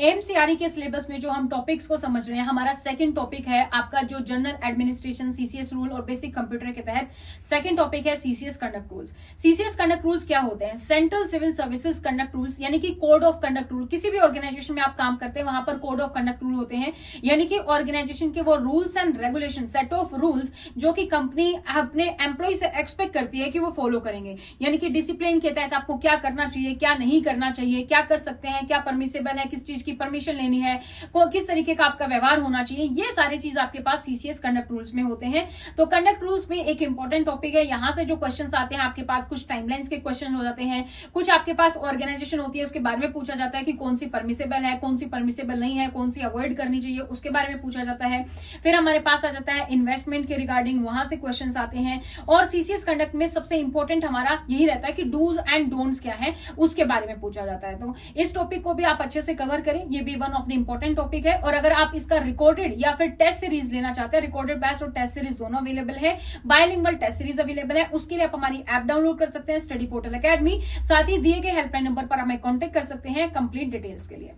एमसीआरई के सिलेबस में जो हम टॉपिक्स को समझ रहे हैं, हमारा सेकंड टॉपिक है आपका जो जनरल एडमिनिस्ट्रेशन सीसीएस रूल और बेसिक कंप्यूटर के तहत सेकंड टॉपिक है CCS conduct rules. CCS conduct rules क्या होते हैं? Central civil services conduct rules, यानी कि कोड ऑफ कंडक्ट रूल। किसी भी ऑर्गेनाइजेशन में आप काम करते हैं वहां पर कोड ऑफ कंडक्ट रूल होते हैं, यानी कि ऑर्गेनाइजेशन के वो rules and regulation, set of rules जो कि कंपनी अपने एम्प्लॉय से एक्सपेक्ट करती है कि वो फॉलो करेंगे। यानी कि डिसिप्लिन के तहत आपको क्या करना चाहिए, क्या नहीं करना चाहिए, क्या कर सकते हैं, क्या परमिसेबल है, किस चीज की परमिशन लेनी है, किस तरीके का आपका व्यवहार होना चाहिए, ये सारी चीज आपके पास सीसीएस कंडक्ट रूल्स में होते हैं। तो कंडक्ट रूल्स में एक इंपॉर्टेंट टॉपिक है। यहां से जो क्वेश्चंस आते हैं आपके पास, कुछ टाइमलाइंस के क्वेश्चन हो जाते हैं, कुछ आपके पास ऑर्गेनाइजेशन होती है उसके बारे में पूछा जाता है कि कौन सी परमिसेबल है, कौन सी परमिसेबल नहीं है, कौन सी अवॉइड करनी चाहिए, उसके बारे में पूछा जाता है। फिर हमारे पास आ जाता है इन्वेस्टमेंट के रिगार्डिंग, वहां से क्वेश्चंस आते हैं। और सीसीएस कंडक्ट में सबसे इंपॉर्टेंट हमारा यही रहता है कि डूज एंड डोंट्स क्या है, उसके बारे में पूछा जाता है। तो इस टॉपिक को भी आप अच्छे से कवर करें, ये भी one of the important topic है। और अगर आप इसका रिकॉर्डेड या फिर टेस्ट सीरीज लेना चाहते हैं, रिकॉर्डेड बैच और टेस्ट सीरीज दोनों अवेलेबल है, बायलिंगुअल टेस्ट सीरीज अवेलेबल है। उसके लिए आप हमारी ऐप डाउनलोड कर सकते हैं, स्टडी पोर्टल एकेडमी। साथ ही दिए गए हेल्पलाइन नंबर पर हमें कॉन्टेक्ट कर सकते हैं कंप्लीट डिटेल्स के लिए।